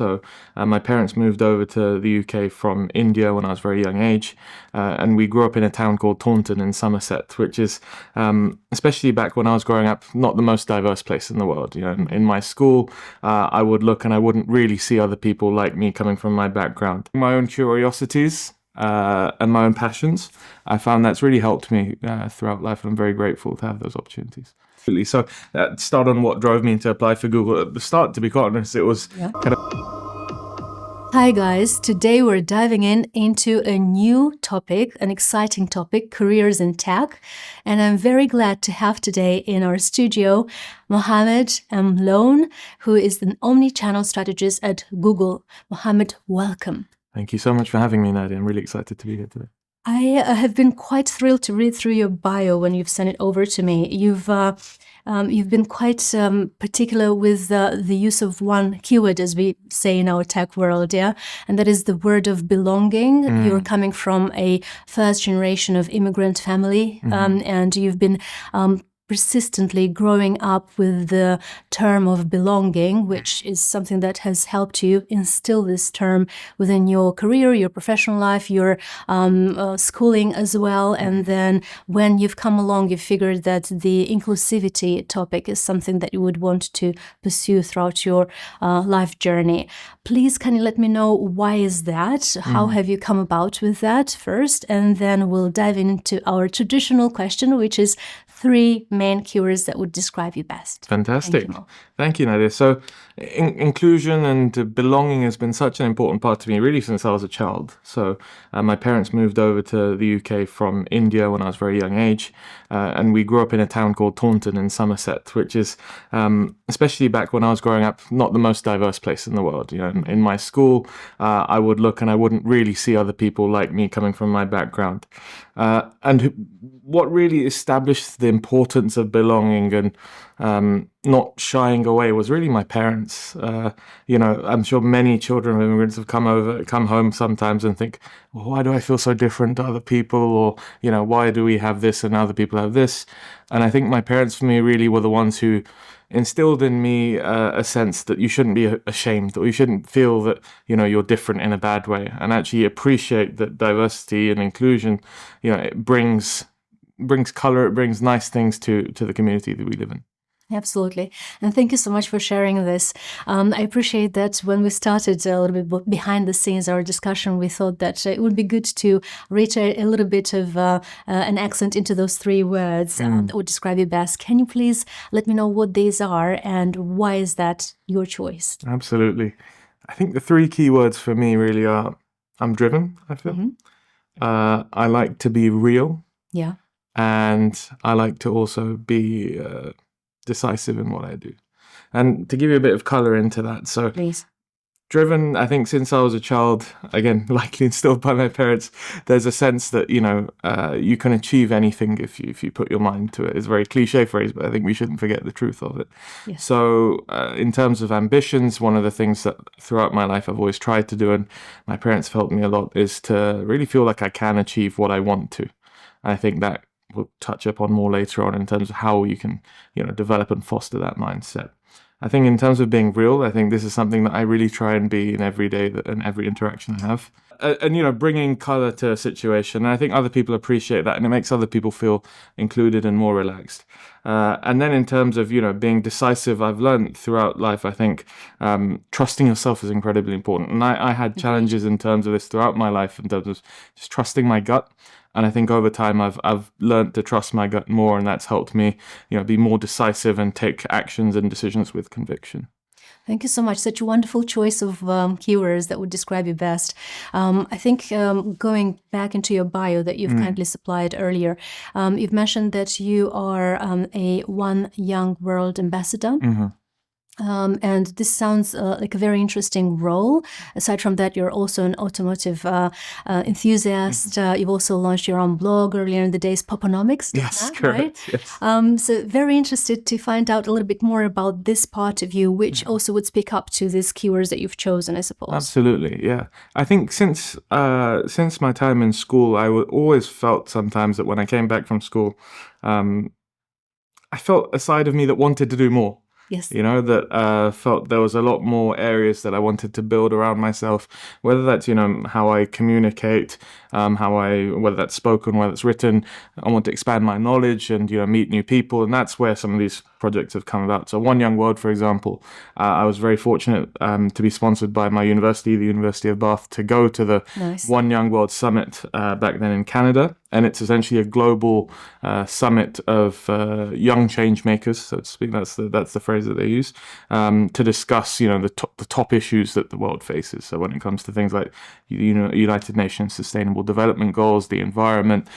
So my parents moved over to the UK from India when I was a very young age, and we grew up in a town called Taunton in Somerset, which is, especially back when I was growing up, not the most diverse place in the world. You know, in my school, I would look and I wouldn't really see other people like me coming from my background. My own curiosities and my own passions, I found that's really helped me throughout life, and I'm very grateful to have those opportunities. So that started on what drove me to apply for Google. At the start, to be quite honest, it was kind of... Hi guys, today we're diving into a new topic, an exciting topic, careers in tech. And I'm very glad to have today in our studio Mohammad 𝗁𝗁𝗁𝗁, who is an omni-channel strategist at Google. Mohammad, welcome. Thank you so much for having me, Nadia. I'm really excited to be here today. I have been quite thrilled to read through your bio when you've sent it over to me. You've been quite particular with the use of one keyword, as we say in our tech world, yeah? And that is the word of belonging. You're coming from a first generation of immigrant family, and you've been persistently growing up with the term of belonging, which is something that has helped you instill this term within your career, your professional life, your schooling as well. And then when you've come along, you figured that the inclusivity topic is something that you would want to pursue throughout your life journey. Please, can you let me know why is that? How have you come about with that first? And then we'll dive into our traditional question, which is 3 main keywords that would describe you best. Fantastic. Thank you, Nadia. So inclusion and belonging has been such an important part to me really since I was a child. So my parents moved over to the UK from India when I was a very young age, and we grew up in a town called Taunton in Somerset, which is, especially back when I was growing up, not the most diverse place in the world. You know, in my school, I would look and I wouldn't really see other people like me coming from my background. And what really established the importance of belonging and not shying away was really my parents. You know, I'm sure many children of immigrants have come home sometimes and think, well, why do I feel so different to other people? Or, you know, why do we have this and other people have this? And I think my parents, for me, really were the ones who instilled in me a sense that you shouldn't be ashamed, or you shouldn't feel that, you know, you're different in a bad way, and actually appreciate that diversity and inclusion, you know, it brings color, it brings nice things to the community that we live in. Absolutely. And thank you so much for sharing this. I appreciate that when we started a little bit behind the scenes, our discussion, we thought that it would be good to reiterate a little bit of an accent into those 3 words that would describe you best. Can you please let me know what these are and why is that your choice? Absolutely. I think the 3 key words for me really are, I'm driven, I feel. I like to be real. Yeah. And I like to also be decisive in what I do. And to give you a bit of color into that, so please. Driven, I think since I was a child, again, likely instilled by my parents, there's a sense that, you know, you can achieve anything if you put your mind to it. It's a very cliche phrase, but I think we shouldn't forget the truth of it. Yes. So in terms of ambitions, one of the things that throughout my life I've always tried to do, and my parents have helped me a lot, is to really feel like I can achieve what I want to. And I think that we'll touch upon more later on in terms of how you can, you know, develop and foster that mindset. I think in terms of being real, I think this is something that I really try and be in every day and every interaction I have. And, you know, bringing color to a situation. And I think other people appreciate that, and it makes other people feel included and more relaxed. And then in terms of, you know, being decisive, I've learned throughout life, I think trusting yourself is incredibly important. And I had challenges in terms of this throughout my life, in terms of just trusting my gut. And I think over time I've learned to trust my gut more, and that's helped me, you know, be more decisive and take actions and decisions with conviction. Thank you so much. Such a wonderful choice of keywords that would describe you best. I think going back into your bio that you've kindly supplied earlier, you've mentioned that you are a One Young World ambassador. And this sounds like a very interesting role. Aside from that, you're also an automotive enthusiast. You've also launched your own blog earlier in the days, Poponomics. Yes, correct. Right? Yes. So very interested to find out a little bit more about this part of you, which also would speak up to these keywords that you've chosen, I suppose. Absolutely, yeah. I think since my time in school, I always felt sometimes that when I came back from school, I felt a side of me that wanted to do more. Yes. that felt there was a lot more areas that I wanted to build around myself, whether that's, how I communicate, whether that's spoken, whether it's written. I want to expand my knowledge and, meet new people. And that's where some of these projects have come about. So @𝗁�young_world, for example, I was very fortunate to be sponsored by my university, the University of Bath, to go to the Nice. @𝗁�young_world Summit back then in Canada. And it's essentially a global summit of young change makers, so to speak. That's the phrase that they use to discuss, the top issues that the world faces. So when it comes to things like, United Nations Sustainable Development Goals, the environment,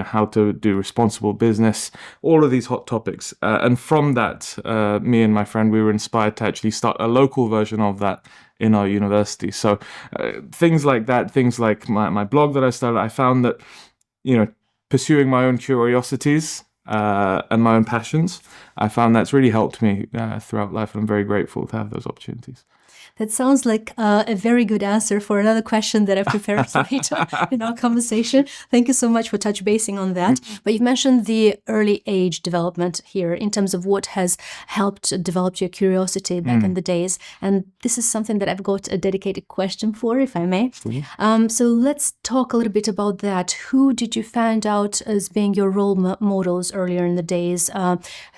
how to do responsible business, all of these hot topics. And from that, me and my friend, we were inspired to actually start a local version of that in our university. So things like that, things like my blog that I started, I found that, pursuing my own curiosities and my own passions, I found that's really helped me throughout life, and I'm very grateful to have those opportunities. That sounds like a very good answer for another question that I prepared later in our conversation. Thank you so much for touch basing on that. But you've mentioned the early age development here in terms of what has helped develop your curiosity back in the days. And this is something that I've got a dedicated question for, if I may. So let's talk a little bit about that. Who did you find out as being your role models earlier in the days?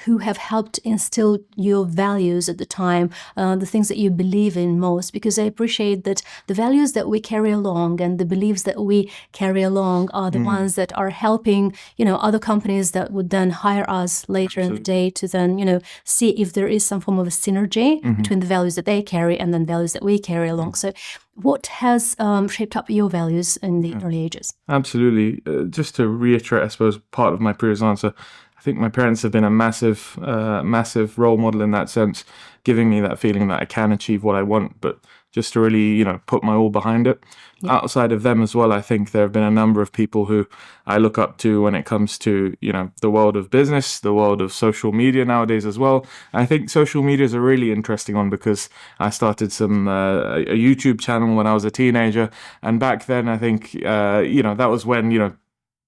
Who have helped instill your values at the time, the things that you believe in most? Because I appreciate that the values that we carry along and the beliefs that we carry along are the ones that are helping, other companies that would then hire us later in the day to then, see if there is some form of a synergy between the values that they carry and then values that we carry along. So what has shaped up your values in the early ages? Absolutely. Just to reiterate, I suppose, part of my previous answer, I think my parents have been a massive role model in that sense, giving me that feeling that I can achieve what I want, but just to really, put my all behind it. Yeah. Outside of them as well, I think there have been a number of people who I look up to when it comes to, the world of business, the world of social media nowadays as well. I think social media is a really interesting one because I started a YouTube channel when I was a teenager. And back then, I think, that was when,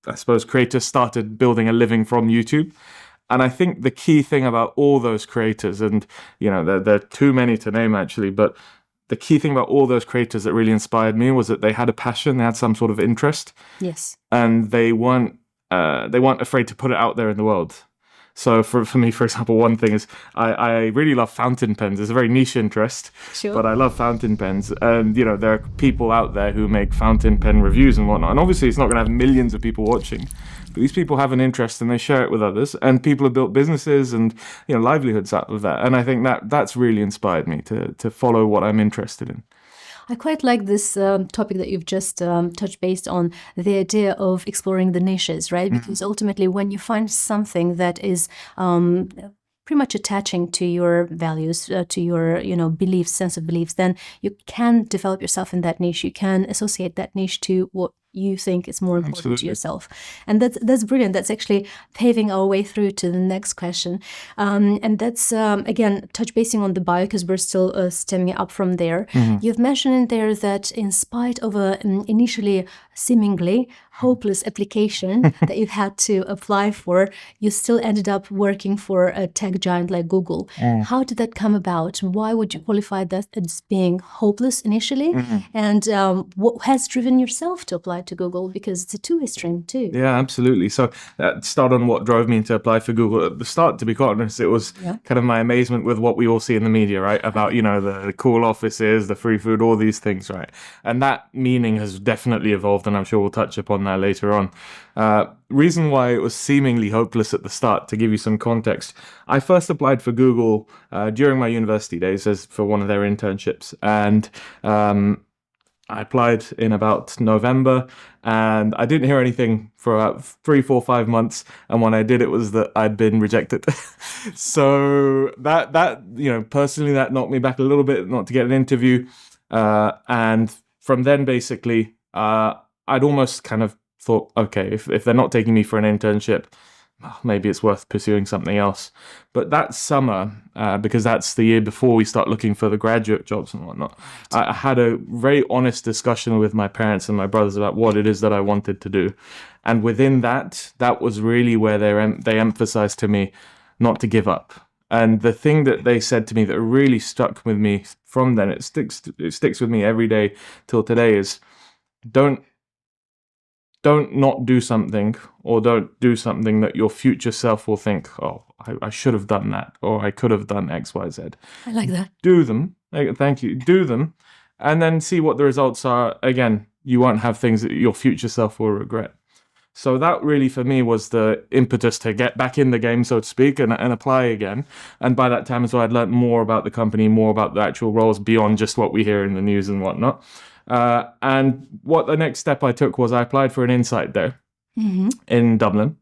I suppose creators started building a living from YouTube. And I think the key thing about all those creators, and, there are too many to name actually, but the key thing about all those creators that really inspired me was that they had a passion, they had some sort of interest. Yes. And they weren't afraid to put it out there in the world. So for me, for example, one thing is I really love fountain pens. It's a very niche interest, sure, but I love fountain pens. And, there are people out there who make fountain pen reviews and whatnot. And obviously it's not going to have millions of people watching, but these people have an interest and they share it with others. And people have built businesses and, livelihoods out of that. And I think that's really inspired me to follow what I'm interested in. I quite like this topic that you've just touched based on, the idea of exploring the niches, right? Because ultimately when you find something that is pretty much attaching to your values, to your, beliefs, sense of beliefs, then you can develop yourself in that niche. You can associate that niche to what you think is more important Absolutely. to yourself. And that's brilliant. That's actually paving our way through to the next question. And that's, again, touch basing on the bio, because we're still stemming up from there. You've mentioned in there that in spite of an initially seemingly hopeless application that you had to apply for, you still ended up working for a tech giant like Google. How did that come about? Why would you qualify that as being hopeless initially? And what has driven yourself to apply to Google? Because it's a two-way stream too. Yeah, absolutely. So start on what drove me to apply for Google. At the start, to be quite honest, it was kind of my amazement with what we all see in the media, right? About, the cool offices, the free food, all these things, right? And that meaning has definitely evolved, and I'm sure we'll touch upon that later on. Reason why it was seemingly hopeless at the start, to give you some context, I first applied for Google during my university days as for one of their internships. And I applied in about November, and I didn't hear anything for about 3, 4, 5 months. And when I did, it was that I'd been rejected. So that personally, that knocked me back a little bit, not to get an interview. And from then, basically, I'd almost kind of thought, okay, if they're not taking me for an internship, maybe it's worth pursuing something else. But that summer, because that's the year before we start looking for the graduate jobs and whatnot, I had a very honest discussion with my parents and my brothers about what it is that I wanted to do. And within that was really where they emphasized to me not to give up. And the thing that they said to me that really stuck with me from then, it sticks with me every day till today, is don't not do something, or don't do something that your future self will think, oh, I should have done that, or I could have done X, Y, Z. I like that. Do them. Thank you. Do them, and then see what the results are. Again, you won't have things that your future self will regret. So that really, for me, was the impetus to get back in the game, so to speak, and apply again. And by that time as well, I'd learned more about the company, more about the actual roles beyond just what we hear in the news and whatnot. And what the next step I took was I applied for an Insight Day in Dublin.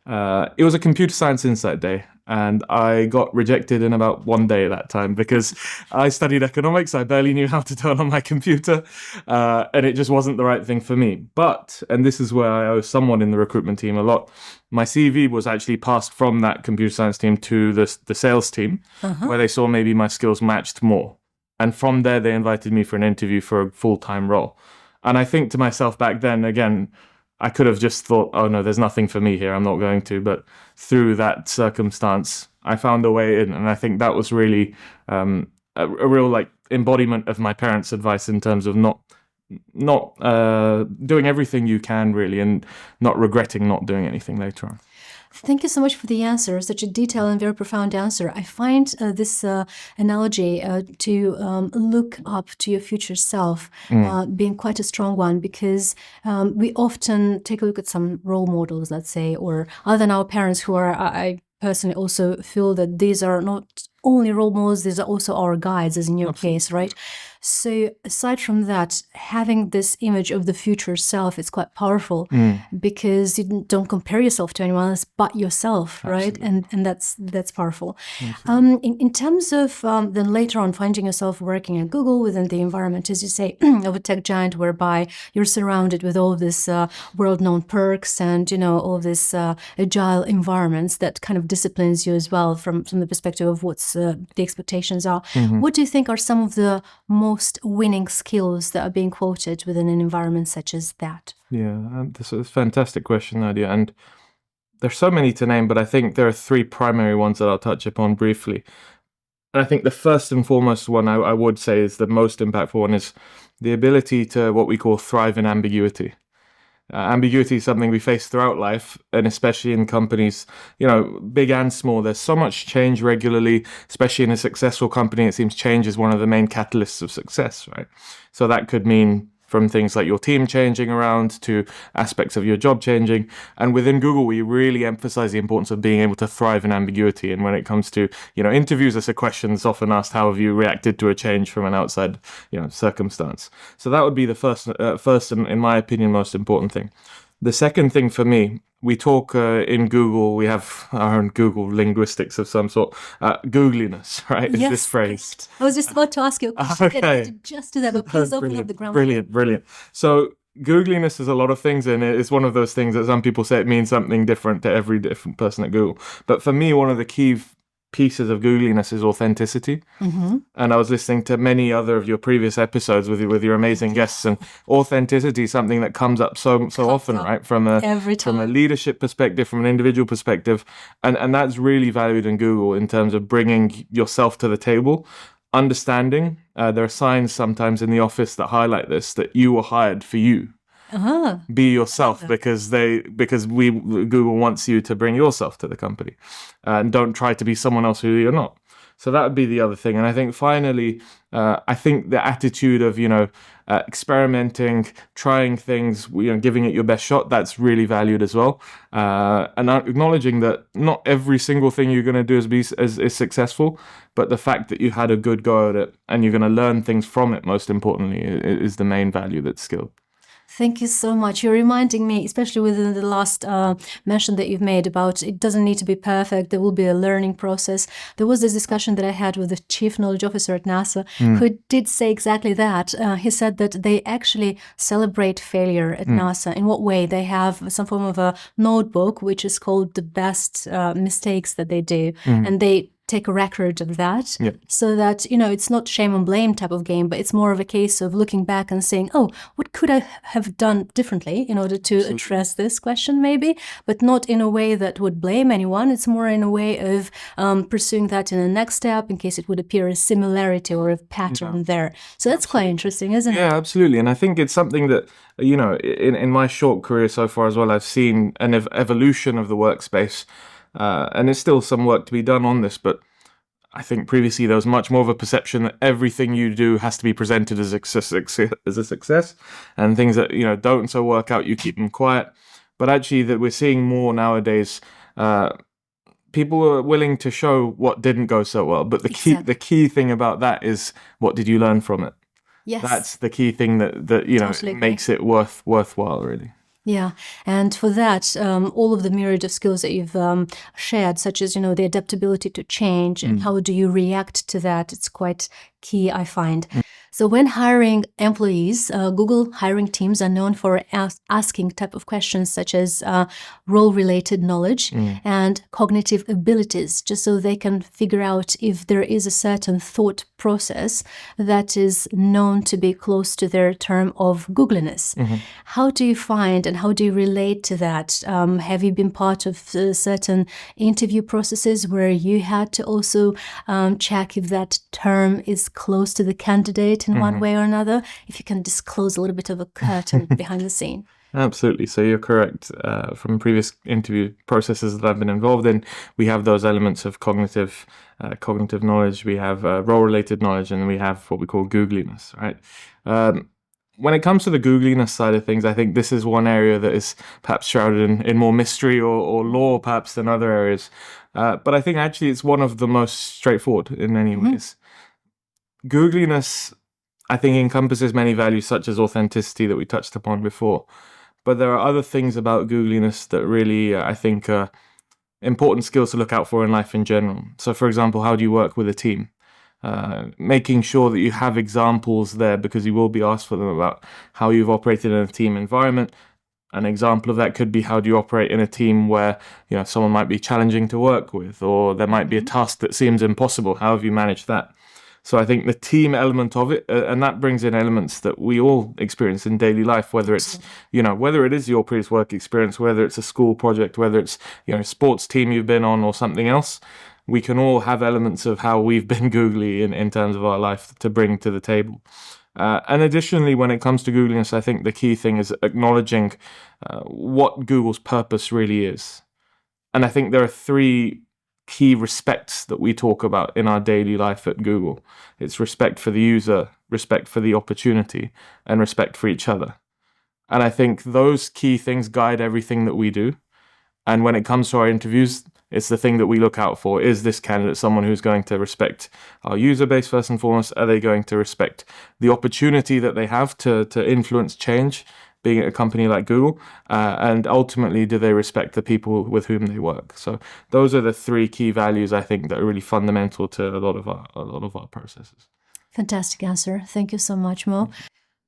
It was a computer science Insight Day, and I got rejected in about 1 day that time because I studied economics. I barely knew how to turn on my computer, and it just wasn't the right thing for me. But, and this is where I owe someone in the recruitment team a lot, my CV was actually passed from that computer science team to the sales team, where they saw maybe my skills matched more. And from there, they invited me for an interview for a full-time role. And I think to myself back then, again, I could have just thought, oh no, there's nothing for me here, I'm not going to. But through that circumstance, I found a way in. And I think that was really a real like embodiment of my parents' advice in terms of not doing everything you can really, and not regretting not doing anything later on. Thank you so much for the answer, such a detailed and very profound answer. I find this analogy to look up to your future self being quite a strong one, because we often take a look at some role models, let's say, or other than our parents, who are, I personally also feel that these are not only role models, these are also our guides, as in your case, right? So aside from that, having this image of the future self is quite powerful because you don't compare yourself to anyone else but yourself, right? And that's powerful. In terms of then later on finding yourself working at Google within the environment, as you say, of a tech giant, whereby you're surrounded with all this world-known perks and, you know, all this agile environments that kind of disciplines you as well from the perspective of what's the expectations are. What do you think are some of the most winning skills that are being quoted within an environment such as that? Yeah, this is a fantastic question, Nadia. And there's so many to name, but I think there are three primary ones that I'll touch upon briefly. And I think the first and foremost one I would say is the most impactful one is the ability to what we call thrive in ambiguity. Ambiguity is something we face throughout life, and especially in companies, you know, big and small. There's so much change regularly, especially in a successful company. It seems change is one of the main catalysts of success, right? So that could mean from things like your team changing around to aspects of your job changing. And within Google, we really emphasize the importance of being able to thrive in ambiguity. And when it comes to, you know, interviews, there's a question that's often asked, how have you reacted to a change from an outside, you know, circumstance? So that would be the first and, in my opinion, most important thing. The second thing for me, we talk in Google, we have our own Google linguistics of some sort, googliness, right? Is this phrase. I was just about to ask you a question. Okay. Just do that, but please open up the ground. Brilliant. So googliness is a lot of things, and it's one of those things that some people say it means something different to every different person at Google. But for me, one of the key pieces of googliness is authenticity. And I was listening to many other of your previous episodes with your amazing guests, and authenticity is something that comes up so often, right? From a leadership perspective, from an individual perspective, and that's really valued in Google in terms of bringing yourself to the table. Understanding there are signs sometimes in the office that highlight this, that you were hired for you. Be yourself, because Google wants you to bring yourself to the company, and don't try to be someone else who you're not. So that would be the other thing. And I think finally, I think the attitude of, you know, experimenting, trying things, you know, giving it your best shot, that's really valued as well. And acknowledging that not every single thing you're going to do is successful, but the fact that you had a good go at it and you're going to learn things from it, most importantly, is the main value that's skilled. Thank you so much. You're reminding me, especially within the last mention that you've made about it doesn't need to be perfect. There will be a learning process. There was this discussion that I had with the chief knowledge officer at NASA who did say exactly that. He said that they actually celebrate failure at NASA. In what way? They have some form of a notebook, which is called the best mistakes that they do. And they take a record of that, Yeah. so that, it's not shame and blame type of game, but it's more of a case of looking back and saying, oh, what could I have done differently in order to address this question maybe, but not in a way that would blame anyone. It's more in a way of pursuing that in the next step in case it would appear a similarity or a pattern there. So that's quite interesting, isn't it? Yeah, absolutely. And I think it's something that, in my short career so far as well, I've seen an evolution of the workspace. And there's still some work to be done on this, but I think previously there was much more of a perception that everything you do has to be presented as a success, and things that, don't so work out, you keep them quiet. But actually that we're seeing more nowadays, people are willing to show what didn't go so well. But the key thing about that is, what did you learn from it? Yes. That's the key thing that Totally makes it worthwhile, really. Yeah, and for that, all of the myriad of skills that you've shared, such as, the adaptability to change and how do you react to that, it's quite key, I find. So when hiring employees, Google hiring teams are known for asking type of questions such as role-related knowledge and cognitive abilities, just so they can figure out if there is a certain thought process that is known to be close to their term of Googliness. How do you find and how do you relate to that? Have you been part of certain interview processes where you had to also check if that term is close to the candidate in one way or another? If you can disclose a little bit of a curtain behind the scene. Absolutely. So you're correct. From previous interview processes that I've been involved in, we have those elements of cognitive knowledge. We have role-related knowledge, and we have what we call Googliness, right? When it comes to the Googliness side of things, I think this is one area that is perhaps shrouded in more mystery or lore, perhaps, than other areas. But I think actually it's one of the most straightforward in many ways. Googliness, I think, encompasses many values such as authenticity that we touched upon before. But there are other things about Googliness that really, I think, are important skills to look out for in life in general. So, for example, how do you work with a team? Making sure that you have examples there, because you will be asked for them, about how you've operated in a team environment. An example of that could be, how do you operate in a team where, someone might be challenging to work with, or there might be a task that seems impossible. How have you managed that? So I think the team element of it, and that brings in elements that we all experience in daily life, whether it's, whether it is your previous work experience, whether it's a school project, whether it's, a sports team you've been on or something else. We can all have elements of how we've been googly in terms of our life to bring to the table. And additionally, when it comes to Googliness, I think the key thing is acknowledging what Google's purpose really is. And I think there are three key respects that we talk about in our daily life at Google. It's respect for the user, respect for the opportunity, and respect for each other. And I think those key things guide everything that we do. And when it comes to our interviews, it's the thing that we look out for. Is this candidate someone who's going to respect our user base first and foremost? Are they going to respect the opportunity that they have to influence change, being at a company like Google? And ultimately, do they respect the people with whom they work? So those are the three key values, I think, that are really fundamental to a lot of our processes. Fantastic answer. Thank you so much, Mo.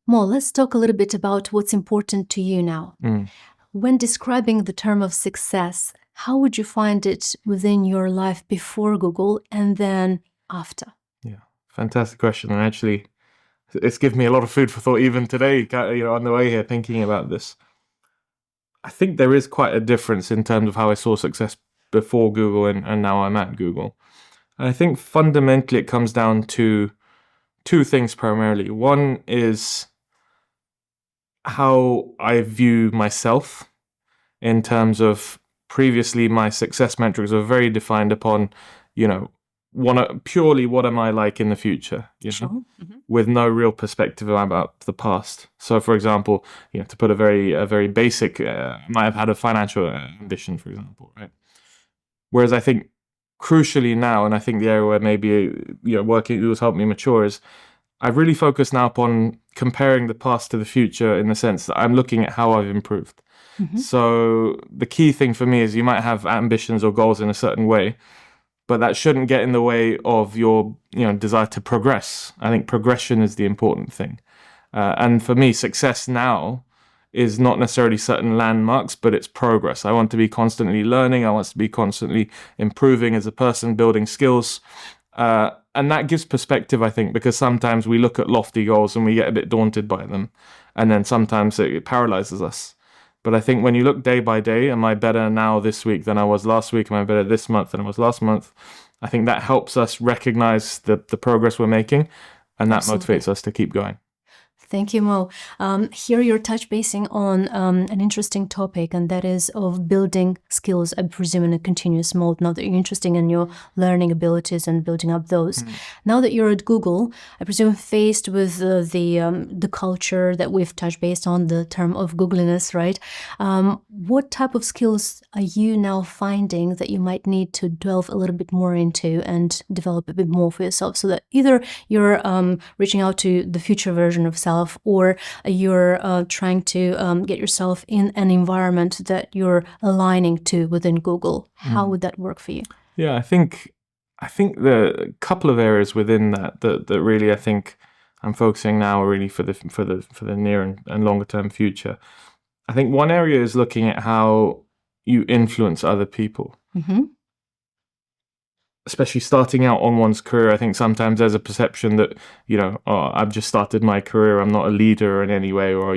Mo, let's talk a little bit about what's important to you now. When describing the term of success, how would you find it within your life before Google and then after? Yeah, fantastic question. And actually, it's given me a lot of food for thought even today, on the way here, thinking about this. I think there is quite a difference in terms of how I saw success before Google and now I'm at Google. And I think fundamentally it comes down to two things primarily. One is how I view myself, in terms of previously my success metrics were very defined upon, purely what am I like in the future, with no real perspective about the past. So, for example, to put a very basic, I might have had a financial ambition, for example, right? Whereas I think crucially now, and I think the area where maybe working has helped me mature, is I've really focused now upon comparing the past to the future, in the sense that I'm looking at how I've improved. So the key thing for me is, you might have ambitions or goals in a certain way, but that shouldn't get in the way of your desire to progress. I think progression is the important thing. And for me, success now is not necessarily certain landmarks, but it's progress. I want to be constantly learning. I want to be constantly improving as a person, building skills. And that gives perspective, I think, because sometimes we look at lofty goals and we get a bit daunted by them. And then sometimes it paralyzes us. But I think when you look day by day, am I better now this week than I was last week? Am I better this month than I was last month? I think that helps us recognize the progress we're making, and that Absolutely. motivates us to keep going. Thank you, Mo. Here you're touch basing on an interesting topic, and that is of building skills, I presume, in a continuous mode. Now that you're interested in your learning abilities and building up those. Now that you're at Google, I presume faced with the culture that we've touched based on, the term of Googliness, right? What type of skills are you now finding that you might need to delve a little bit more into and develop a bit more for yourself, so that either you're reaching out to the future version of self, or you're trying to get yourself in an environment that you're aligning to within Google? How would that work for you? Yeah, I think the couple of areas within that really I think I'm focusing now are really for the near and longer term future. I think one area is looking at how you influence other people. Especially starting out on one's career, I think sometimes there's a perception that, oh, I've just started my career, I'm not a leader in any way, or,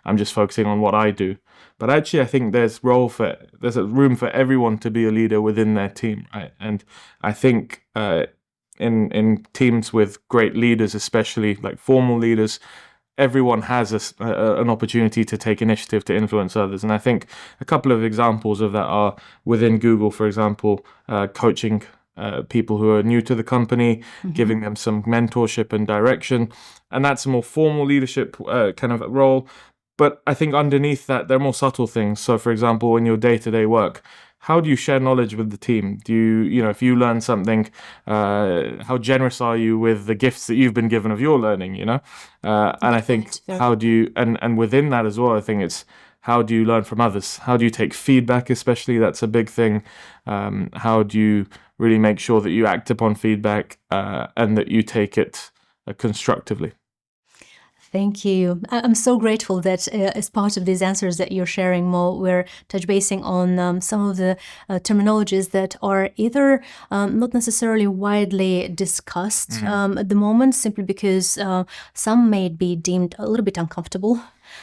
I'm just focusing on what I do. But actually, I think there's a room for everyone to be a leader within their team, right? And I think in teams with great leaders, especially like formal leaders, everyone has an opportunity to take initiative to influence others. And I think a couple of examples of that are within Google, for example, coaching people who are new to the company, giving them some mentorship and direction. And that's a more formal leadership kind of role. But I think underneath that, there are more subtle things. So, for example, in your day-to-day work, how do you share knowledge with the team? Do you, if you learn something, how generous are you with the gifts that you've been given of your learning, And I think how do you, and within that as well, I think it's, how do you learn from others? How do you take feedback, especially? That's a big thing. How do you really make sure that you act upon feedback and that you take it constructively? Thank you. I'm so grateful that as part of these answers that you're sharing, Mo, we're touch basing on some of the terminologies that are either not necessarily widely discussed at the moment, simply because some may be deemed a little bit uncomfortable,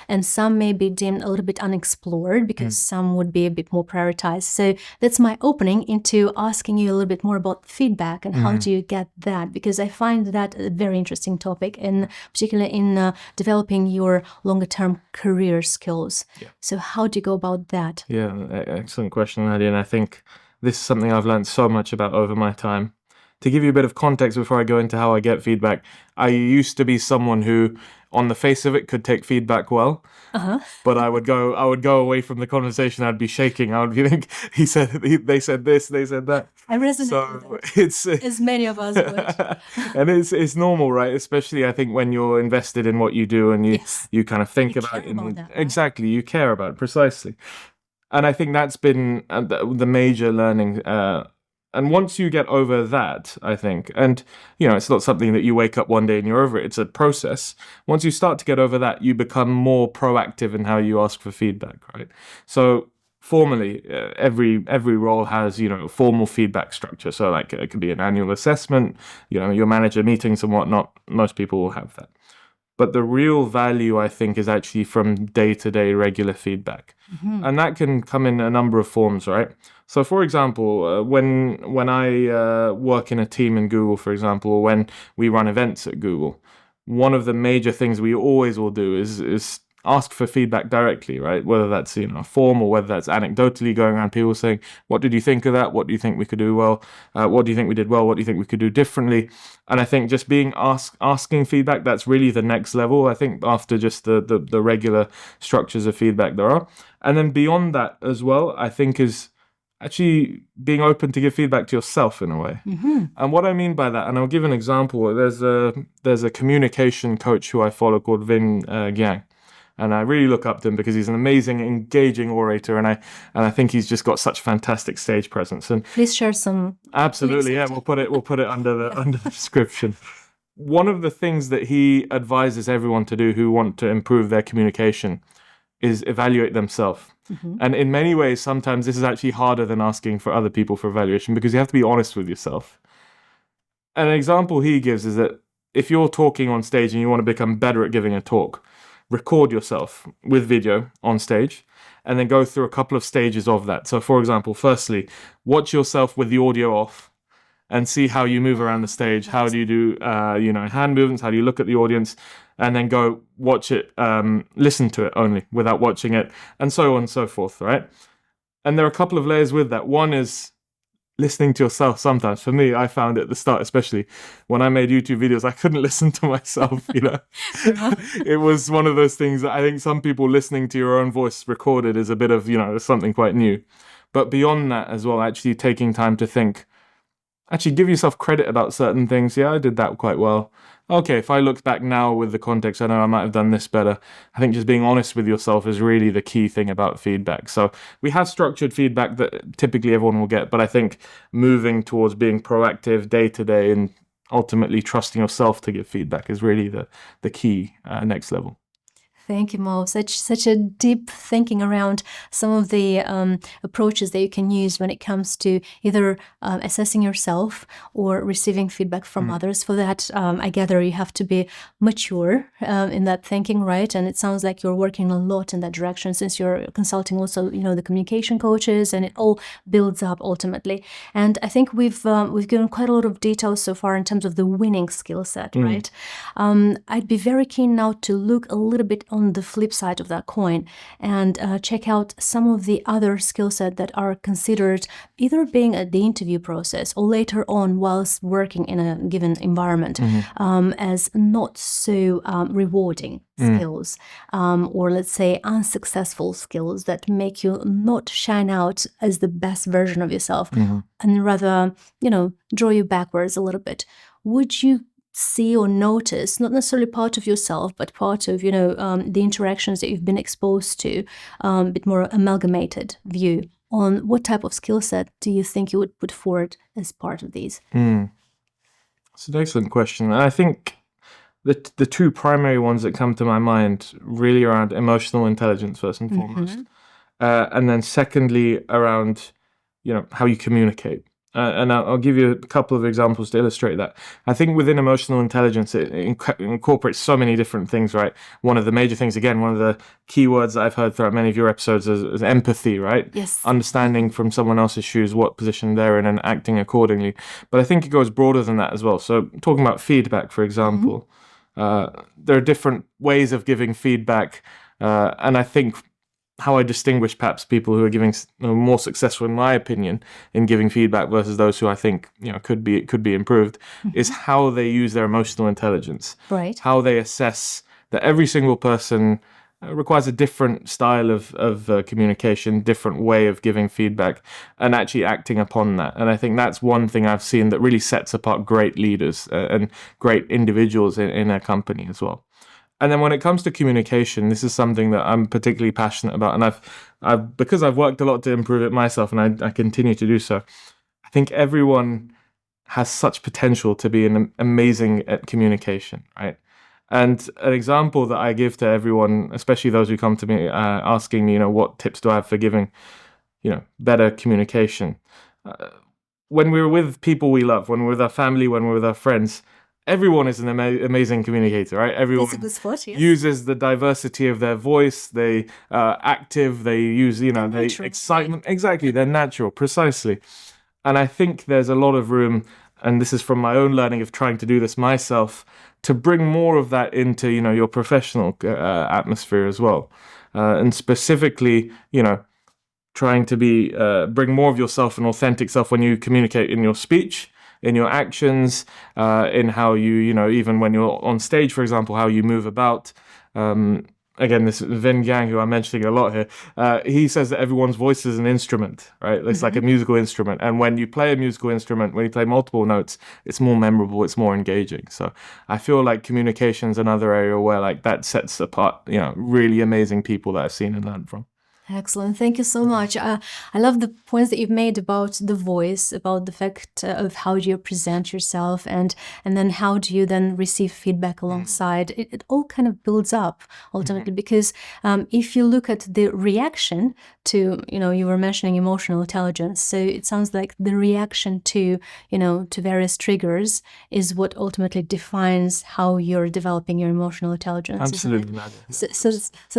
and some may be deemed a little bit unexplored, because some would be a bit more prioritized. So that's my opening into asking you a little bit more about feedback and how do you get that, because I find that a very interesting topic, and particularly in developing your longer term career skills. So how do you go about that? Yeah, excellent question, Nadia. And I think this is something I've learned so much about over my time. To give you a bit of context before I go into how I get feedback, I used to be someone who, on the face of it, could take feedback well. But I would go away from the conversation. I'd be shaking. I would think they said this, they said that. I resonate with that. It's as many of us would. And it's normal, right? Especially I think when you're invested in what you do and you kind of think about it. About that, right? Exactly, you care about it, precisely. And I think that's been the major learning. And once you get over that, I think, and, it's not something that you wake up one day and you're over it. It's a process. Once you start to get over that, you become more proactive in how you ask for feedback, right? So formally, every role has, a formal feedback structure. So like it could be an annual assessment, your manager meetings and whatnot. Most people will have that. But the real value, I think, is actually from day-to-day regular feedback. And that can come in a number of forms, right? So, for example, when I work in a team in Google, for example, or when we run events at Google, one of the major things we always will do is ask for feedback directly, right? Whether that's a form or whether that's anecdotally going around, people saying, what did you think of that? What do you think we could do well? What do you think we did well? What do you think we could do differently? And I think just being asking feedback, that's really the next level, I think, after just the regular structures of feedback there are. And then beyond that as well, I think is actually being open to give feedback to yourself in a way. And what I mean by that, and I'll give an example, there's a communication coach who I follow called 𝗁𝗶𝗶𝗃𝗲. And I really look up to him because he's an amazing, engaging orator, and I think he's just got such fantastic stage presence. And please share some. Absolutely, yeah. We'll put it under the description. One of the things that he advises everyone to do who want to improve their communication is evaluate themselves. And in many ways, sometimes this is actually harder than asking for other people for evaluation, because you have to be honest with yourself. And an example he gives is that if you're talking on stage and you want to become better at giving a talk, record yourself with video on stage and then go through a couple of stages of that. So for example, firstly, watch yourself with the audio off and see how you move around the stage. How do you do, hand movements? How do you look at the audience? And then go watch it, listen to it only without watching it, and so on and so forth, right? And there are a couple of layers with that. One is listening to yourself sometimes. For me, I found at the start, especially when I made YouTube videos, I couldn't listen to myself, It was one of those things that I think some people listening to your own voice recorded is a bit of, something quite new. But beyond that as well, actually taking time to think, actually give yourself credit about certain things. Yeah, I did that quite well. Okay, if I look back now with the context, I know I might have done this better. I think just being honest with yourself is really the key thing about feedback. So we have structured feedback that typically everyone will get, but I think moving towards being proactive day to day and ultimately trusting yourself to give feedback is really the key next level. Thank you, Mo. Such a deep thinking around some of the approaches that you can use when it comes to either assessing yourself or receiving feedback from others. For that, I gather you have to be mature in that thinking, right? And it sounds like you're working a lot in that direction, since you're consulting also, the communication coaches, and it all builds up ultimately. And I think we've given quite a lot of details so far in terms of the winning skill set, right? I'd be very keen now to look a little bit on the flip side of that coin and check out some of the other skill set that are considered either being at the interview process or later on whilst working in a given environment as not so rewarding skills, or let's say unsuccessful skills that make you not shine out as the best version of yourself and rather, draw you backwards a little bit. Would you see or notice, not necessarily part of yourself, but part of, the interactions that you've been exposed to, a bit more amalgamated view on what type of skill set do you think you would put forward as part of these? It's an excellent question. And I think the two primary ones that come to my mind really around emotional intelligence, first and foremost. And then secondly, around, how you communicate. And I'll give you a couple of examples to illustrate that. I think within emotional intelligence, it incorporates so many different things, right? One of the major things, again, one of the keywords that I've heard throughout many of your episodes is empathy, right? Yes. Understanding from someone else's shoes what position they're in and acting accordingly. But I think it goes broader than that as well. So talking about feedback, for example, there are different ways of giving feedback. And I think how I distinguish perhaps people who are giving more successful, in my opinion, in giving feedback versus those who I think could be improved, is how they use their emotional intelligence, right? How they assess that every single person requires a different style of communication, different way of giving feedback, and actually acting upon that. And I think that's one thing I've seen that really sets apart great leaders and great individuals in a company as well. And then when it comes to communication, this is something that I'm particularly passionate about. And I've because I've worked a lot to improve it myself, and I continue to do so. I think everyone has such potential to be amazing at communication, right? And an example that I give to everyone, especially those who come to me asking me, what tips do I have for giving, better communication? When we're with people we love, when we're with our family, when we're with our friends, everyone is an amazing communicator, right? Everyone uses the diversity of their voice. They are active. They use, they excitement. Exactly, they're natural, precisely. And I think there's a lot of room, and this is from my own learning of trying to do this myself, to bring more of that into, your professional atmosphere as well, and specifically, trying to bring more of yourself and authentic self when you communicate in your speech, in your actions, in how you, even when you're on stage, for example, how you move about. Again, this Vin Yang, who I'm mentioning a lot here, he says that everyone's voice is an instrument, right? It's like a musical instrument. And when you play a musical instrument, when you play multiple notes, it's more memorable, it's more engaging. So I feel like communication is another area where that sets apart, really amazing people that I've seen and learned from. Excellent. Thank you so much. I love the points that you've made about the voice, about the fact of how do you present yourself, and then how do you then receive feedback alongside. It all kind of builds up ultimately, because if you look at the reaction to, you were mentioning emotional intelligence, so it sounds like the reaction to, to various triggers is what ultimately defines how you're developing your emotional intelligence. Absolutely. So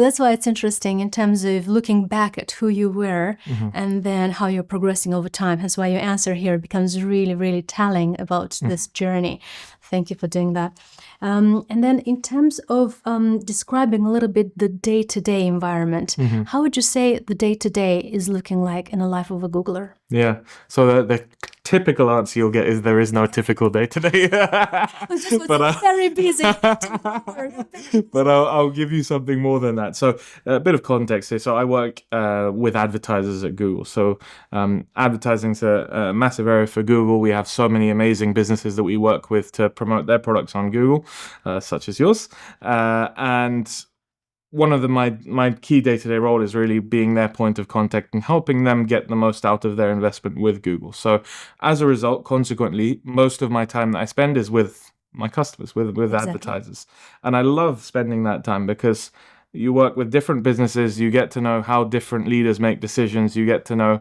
that's why it's interesting in terms of looking back at who you were and then how you're progressing over time. That's why your answer here becomes really, really telling about this journey. Thank you for doing that. And then in terms of describing a little bit the day-to-day environment, how would you say the day-to-day is looking like in the life of a Googler? Yeah. So the typical answer you'll get is there is no typical day-to-day. But very busy. But I'll give you something more than that. So a bit of context here. So I work with advertisers at Google. So advertising's a massive area for Google. We have so many amazing businesses that we work with to promote their products on Google, such as yours. And one of my key day-to-day role is really being their point of contact and helping them get the most out of their investment with Google. So as a result, consequently, most of my time that I spend is with my customers, with advertisers. And I love spending that time because you work with different businesses, you get to know how different leaders make decisions, you get to know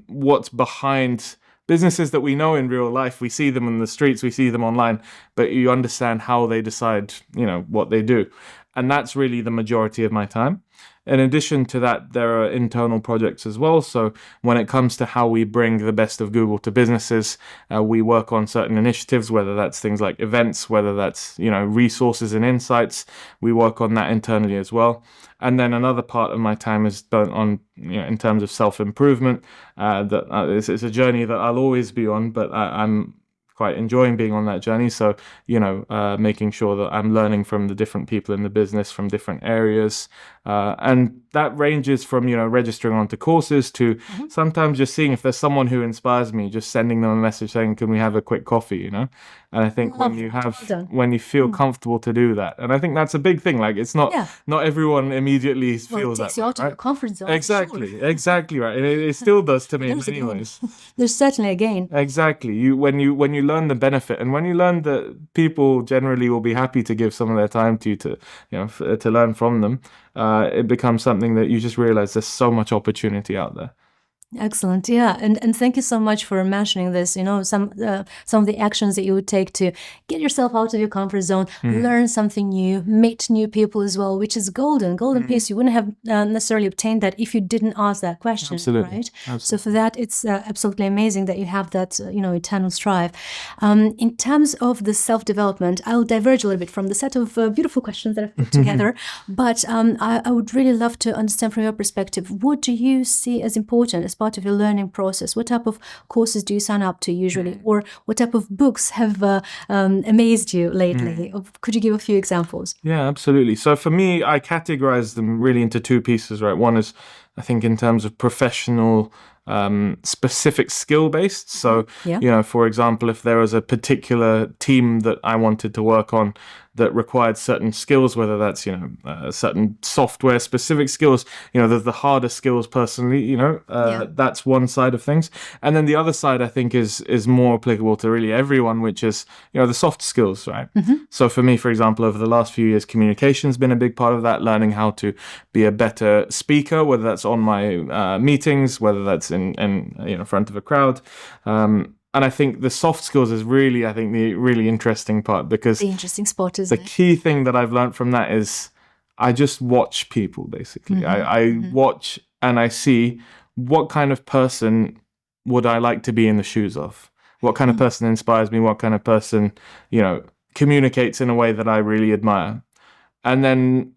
what's behind businesses that we know in real life. We see them in the streets, we see them online, but you understand how they decide, what they do. And that's really the majority of my time. In addition to that, there are internal projects as well. So when it comes to how we bring the best of Google to businesses, we work on certain initiatives, whether that's things like events, whether that's, resources and insights. We work on that internally as well. And then another part of my time is spent on, in terms of self-improvement. It's a journey that I'll always be on, but I'm quite enjoying being on that journey. So, making sure that I'm learning from the different people in the business from different areas. And that ranges from, registering onto courses to sometimes just seeing if there's someone who inspires me, just sending them a message saying, can we have a quick coffee, And I think when you feel comfortable to do that, and I think that's a big thing. Like it's not everyone immediately feels that. It takes you out of your comfort zone. Exactly right. And it still does to me in many ways. There's certainly a gain. Exactly. When you learn the benefit, and when you learn that people generally will be happy to give some of their time to you to learn from them, it becomes something that you just realize there's so much opportunity out there. Excellent. Yeah. And thank you so much for mentioning this, some of the actions that you would take to get yourself out of your comfort zone, learn something new, meet new people as well, which is golden piece. You wouldn't have necessarily obtained that if you didn't ask that question. Absolutely. Right? Absolutely. So for that, it's absolutely amazing that you have that, eternal strive. In terms of the self-development, I'll diverge a little bit from the set of beautiful questions that I've put together, but I would really love to understand from your perspective, what do you see as important as part of your learning process? What type of courses do you sign up to usually, or what type of books have amazed you lately? Could you give a few examples? Yeah, absolutely. So for me, I categorize them really into two pieces, right? One is, I think, in terms of professional specific skill based. So, for example, if there was a particular team that I wanted to work on that required certain skills, whether that's, certain software specific skills, there's the harder skills personally, that's one side of things. And then the other side, I think, is more applicable to really everyone, which is, the soft skills, right? So for me, for example, over the last few years, communication's been a big part of that, learning how to be a better speaker, whether that's on my meetings, whether that's in front of a crowd. And I think the soft skills is really, I think, the really interesting part, because the interesting spot is the key thing that I've learned from that is I just watch people, basically. I watch and I see what kind of person would I like to be in the shoes of? What kind of person inspires me? What kind of person, communicates in a way that I really admire? And then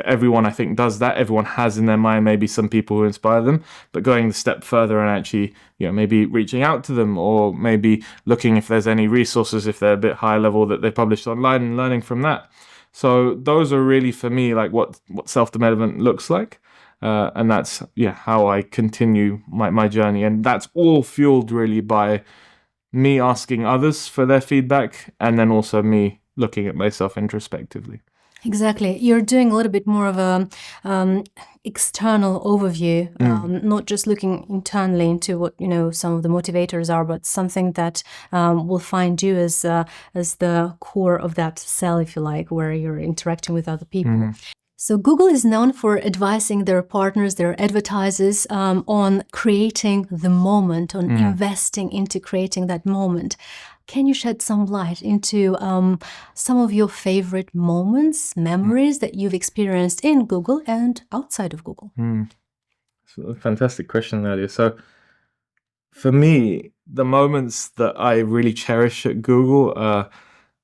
everyone, I think, does that. Everyone has in their mind maybe some people who inspire them, but going a step further and actually, maybe reaching out to them, or maybe looking if there's any resources, if they're a bit higher level, that they published online, and learning from that. So those are really, for me, like what self-development looks like. And that's, how I continue my journey. And that's all fueled really by me asking others for their feedback, and then also me looking at myself introspectively. Exactly. You're doing a little bit more of a external overview, not just looking internally into what, some of the motivators are, but something that will find you as the core of that cell, if you like, where you're interacting with other people. So Google is known for advising their partners, their advertisers, on creating the moment, on investing into creating that moment. Can you shed some light into some of your favorite moments, memories that you've experienced in Google and outside of Google? It's a fantastic question, Nadia. So for me, the moments that I really cherish at Google are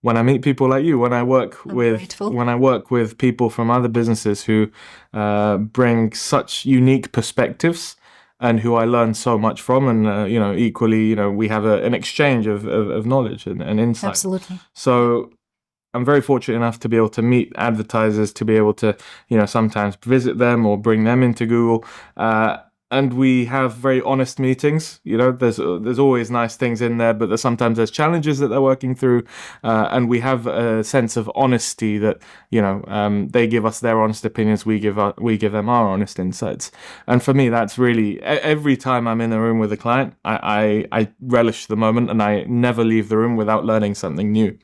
when I meet people like you, when I work with people from other businesses who bring such unique perspectives and who I learn so much from, and equally, we have an exchange of knowledge and insight. Absolutely. So I'm very fortunate enough to be able to meet advertisers, to be able to, sometimes visit them or bring them into Google. And we have very honest meetings. There's always nice things in there, but sometimes there's challenges that they're working through. And we have a sense of honesty that, they give us their honest opinions, we give them our honest insights. And for me, that's really, every time I'm in a room with a client, I relish the moment, and I never leave the room without learning something new.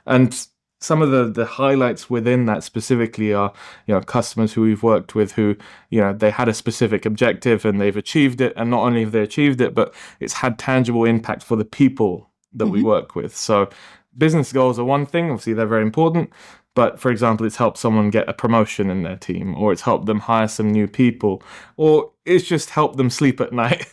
And some of the highlights within that specifically are, customers who we've worked with who, they had a specific objective and they've achieved it. And not only have they achieved it, but it's had tangible impact for the people that we work with. So business goals are one thing. Obviously, they're very important. But for example, it's helped someone get a promotion in their team, or it's helped them hire some new people, or it's just helped them sleep at night.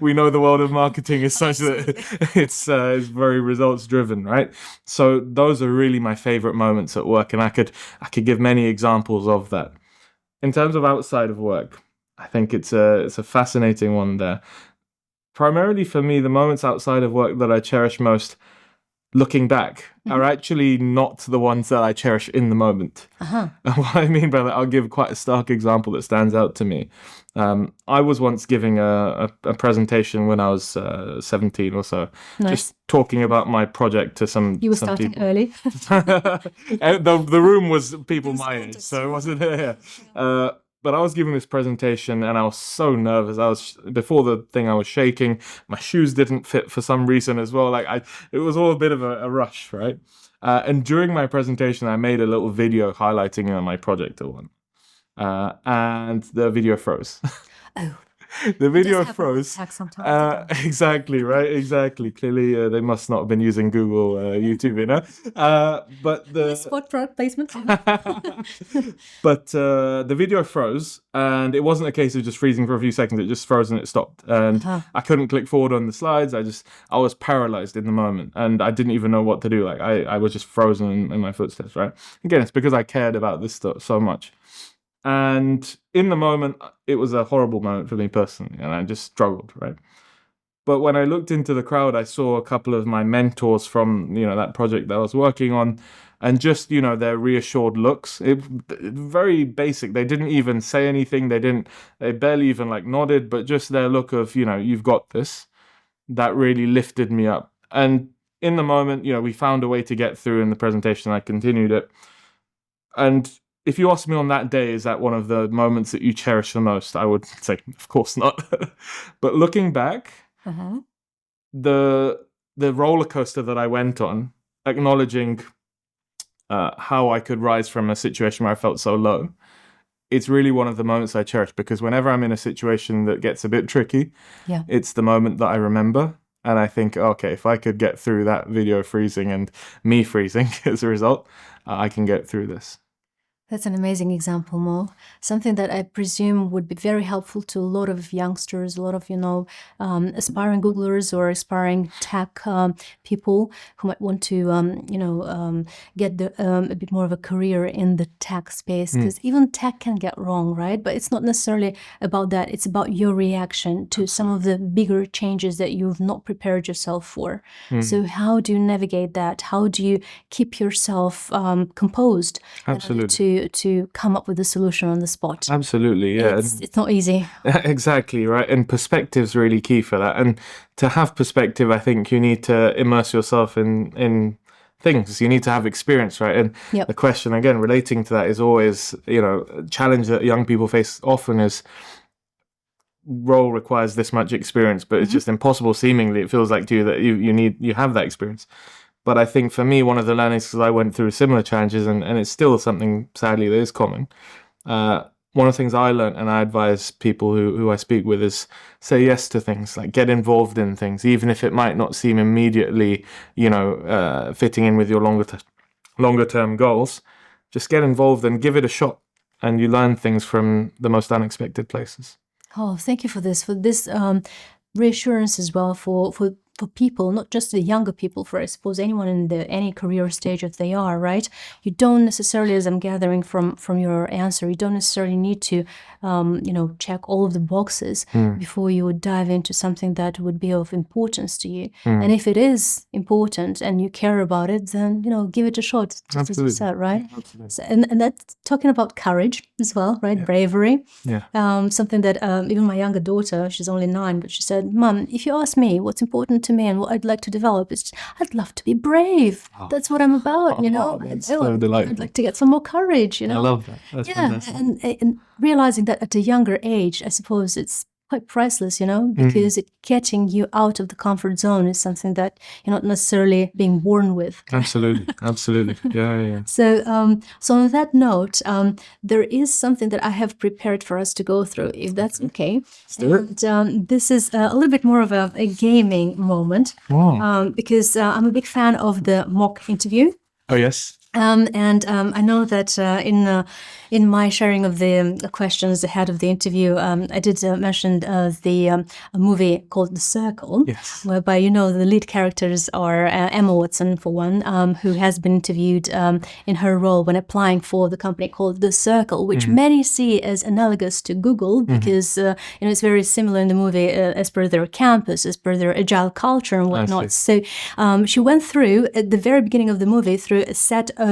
We know the world of marketing is such that it's very results driven, right? So those are really my favorite moments at work, and I could give many examples of that. In terms of outside of work, I think it's a fascinating one there. Primarily for me, the moments outside of work that I cherish most, looking back, are actually not the ones that I cherish in the moment. And what I mean by that, I'll give quite a stark example that stands out to me. I was once giving a presentation when I was 17 or so, just talking about my project to some You were some starting people. early. The room was people my age, so it wasn't here. But I was giving this presentation and I was so nervous. Before the thing, I was shaking. My shoes didn't fit for some reason as well. It was all a bit of a rush, right? And during my presentation, I made a little video highlighting my project or one. And the video froze. Oh. The video froze. Exactly, right? Exactly. Clearly, they must not have been using Google, YouTube, But the spot product placement. But the video froze, and it wasn't a case of just freezing for a few seconds. It just froze and it stopped, and I couldn't click forward on the slides. I was paralyzed in the moment, and I didn't even know what to do. I was just frozen in my footsteps. Right? Again, it's because I cared about this stuff so much. And in the moment, it was a horrible moment for me personally, and I just struggled, right? But when I looked into the crowd, I saw a couple of my mentors from, that project that I was working on, and just, their reassured looks. Very basic. They didn't even say anything. They barely even nodded, but just their look of, you've got this, that really lifted me up. And in the moment, we found a way to get through in the presentation. I continued it. And if you ask me on that day, is that one of the moments that you cherish the most? I would say, of course not. But looking back, the roller coaster that I went on, acknowledging how I could rise from a situation where I felt so low, it's really one of the moments I cherish, because whenever I'm in a situation that gets a bit tricky, it's the moment that I remember. And I think, okay, if I could get through that video freezing and me freezing as a result, I can get through this. That's an amazing example, Mo. Something that I presume would be very helpful to a lot of youngsters, a lot of, aspiring Googlers or aspiring tech people who might want to, get a bit more of a career in the tech space. Because even tech can get wrong, right? But it's not necessarily about that. It's about your reaction to some of the bigger changes that you've not prepared yourself for. So how do you navigate that? How do you keep yourself composed? Absolutely. To come up with a solution on the spot. Absolutely, yeah. It's not easy. Exactly, right? And perspective's really key for that. And to have perspective, I think you need to immerse yourself in things. You need to have experience, right? And Yep. the question, again, relating to that is always, a challenge that young people face often is role requires this much experience, but it's just impossible. Seemingly, it feels like to you that you have that experience. But I think for me, one of the learnings, because I went through similar challenges, and it's still something sadly that is common. One of the things I learned, and I advise people who I speak with, is say yes to things, like get involved in things, even if it might not seem immediately, fitting in with your longer term goals. Just get involved and give it a shot, and you learn things from the most unexpected places. Oh, thank you for this reassurance as well for people, not just the younger people, for I suppose anyone in any career stage that they are, right? You don't necessarily, as I'm gathering from your answer, you don't necessarily need to, check all of the boxes before you would dive into something that would be of importance to you. And if it is important and you care about it, then, give it a shot, just as you said, right? Absolutely. So, and that's talking about courage as well, right? Bravery. Yeah. Something that even my younger daughter, she's only 9, but she said, Mum, if you ask me what's important to me and what I'd like to develop, I'd love to be brave. That's what I'm about, That's so delightful. I'd like to get some more courage, I love that. That's fantastic. and realizing that at a younger age, I suppose it's quite priceless, because getting you out of the comfort zone is something that you're not necessarily being born with. Absolutely. Yeah. So on that note, there is something that I have prepared for us to go through, if that's okay. Let's do it. And this is a little bit more of a gaming moment, because I'm a big fan of the mock interview. Oh, yes. And I know that in my sharing of the questions ahead of the interview, I did mention a movie called The Circle, Yes. whereby the lead characters are Emma Watson, for one, who has been interviewed in her role when applying for the company called The Circle, which many see as analogous to Google, because it's very similar in the movie as per their campus, as per their agile culture and whatnot. So she went through at the very beginning of the movie through a set of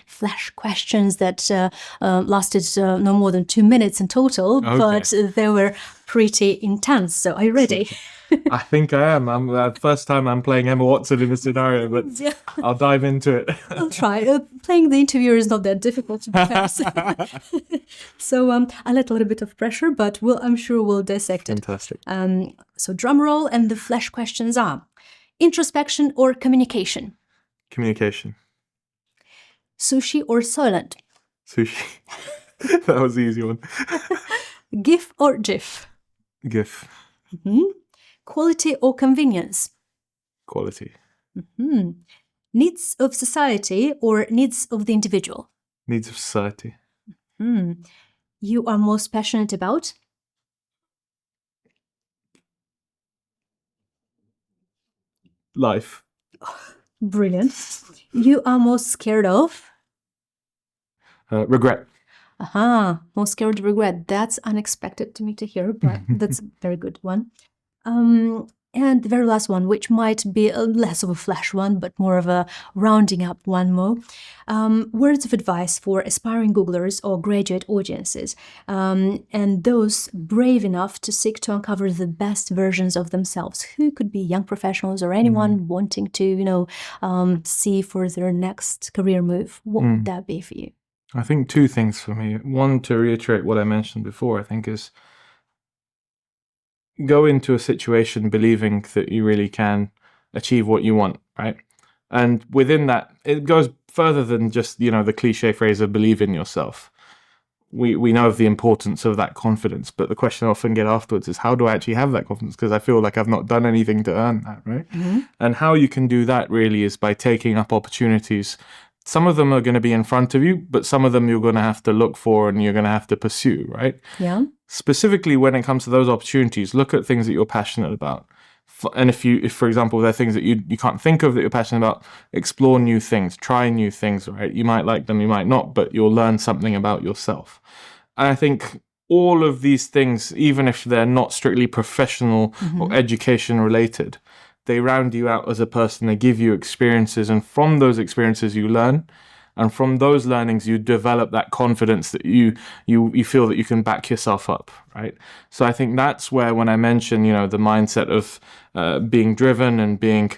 flash questions that lasted no more than 2 minutes in total, but they were pretty intense. So are you ready? I think I am. I'm the first time I'm playing Emma Watson in a scenario, but I'll dive into it. I'll try. Playing the interviewer is not that difficult, to be fair. So I let a little bit of pressure, but I'm sure we'll dissect it. Fantastic. So drum roll, and the flash questions are: introspection or communication? Communication. Sushi or Soylent? Sushi. That was the easy one. GIF or GIF? GIF. Quality or convenience? Quality. Needs of society or needs of the individual? Needs of society. You are most passionate about? Life. Brilliant. You are most scared of? Regret. Most scared of regret. That's unexpected to me to hear, but that's a very good one. And the very last one, which might be less of a flash one, but more of a rounding up one more. Words of advice for aspiring Googlers or graduate audiences, and those brave enough to seek to uncover the best versions of themselves, who could be young professionals or anyone wanting to, see for their next career move. What would that be for you? I think 2 things for me. One, to reiterate what I mentioned before, I think is go into a situation believing that you really can achieve what you want, right? And within that, it goes further than just, the cliche phrase of believe in yourself. We know of the importance of that confidence, but the question I often get afterwards is, how do I actually have that confidence? Because I feel like I've not done anything to earn that, right? And how you can do that really is by taking up opportunities. Some of them are going to be in front of you, but some of them you're going to have to look for and you're going to have to pursue, right? Yeah. Specifically, when it comes to those opportunities, look at things that you're passionate about. And if for example, there are things that you can't think of that you're passionate about, explore new things, try new things, right? You might like them, you might not, but you'll learn something about yourself. And I think all of these things, even if they're not strictly professional or education related, they round you out as a person. They give you experiences, and from those experiences you learn. And from those learnings, you develop that confidence that you feel that you can back yourself up, right? So I think that's where, when I mention, the mindset of being driven and being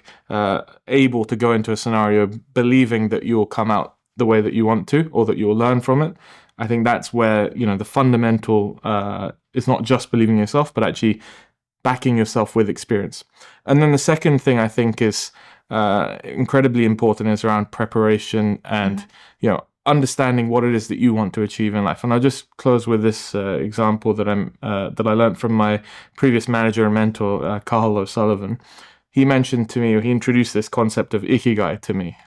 able to go into a scenario believing that you'll come out the way that you want to, or that you'll learn from it, I think that's where, the fundamental is not just believing in yourself, but actually backing yourself with experience. And then the second thing I think is incredibly important is around preparation and, understanding what it is that you want to achieve in life. And I'll just close with this example that I learned from my previous manager and mentor, 𝗁𝗂𝗶𝘁𝘆. He mentioned to me, or he introduced this concept of ikigai to me,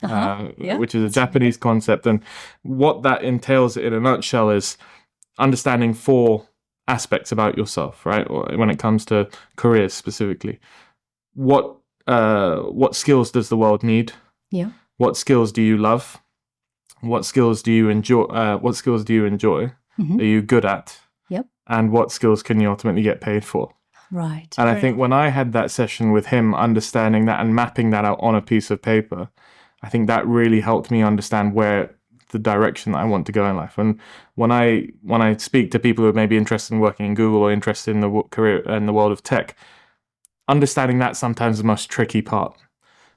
which is a Japanese concept. And what that entails in a nutshell is understanding 4 aspects about yourself, right? Or when it comes to careers specifically. What skills does the world need? Yeah. What skills do you love? What skills do you enjoy? Mm-hmm. Are you good at? Yep. And what skills can you ultimately get paid for? Right. And I think when I had that session with him, understanding that and mapping that out on a piece of paper, I think that really helped me understand where the direction that I want to go in life. And when I speak to people who may be interested in working in Google or interested in the career in the world of tech, understanding that sometimes is the most tricky part.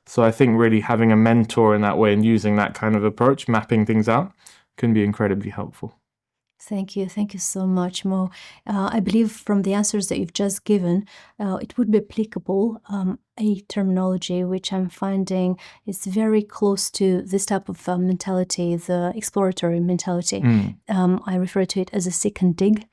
So I think really having a mentor in that way and using that kind of approach, mapping things out, can be incredibly helpful. Thank you. Thank you so much, Mo. I believe from the answers that you've just given, it would be applicable a terminology which I'm finding is very close to this type of mentality, the exploratory mentality. I refer to it as a seek and dig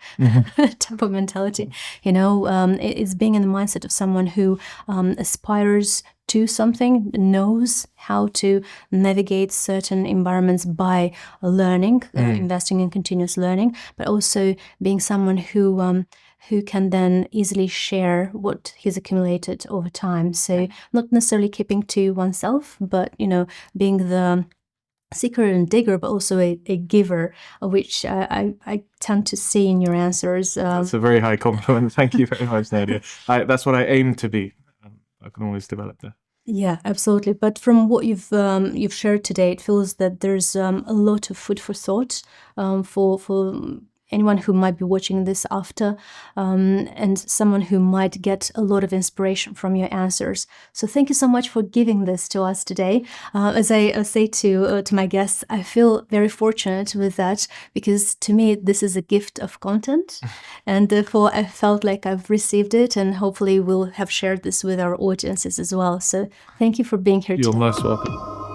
type of mentality. It's being in the mindset of someone who aspires to something, knows how to navigate certain environments by learning, investing in continuous learning, but also being someone who can then easily share what he's accumulated over time. So not necessarily keeping to oneself, but being the seeker and digger, but also a giver, which I tend to see in your answers. That's a very high compliment. Thank you very much, Nadia. That's what I aim to be. I can always develop that. Yeah, absolutely. But from what you've shared today, it feels that there's a lot of food for thought for anyone who might be watching this after, and someone who might get a lot of inspiration from your answers. So thank you so much for giving this to us today. As I say to my guests, I feel very fortunate with that, because to me, this is a gift of content. And therefore, I felt like I've received it, and hopefully we'll have shared this with our audiences as well. So thank you for being here today. You're most welcome.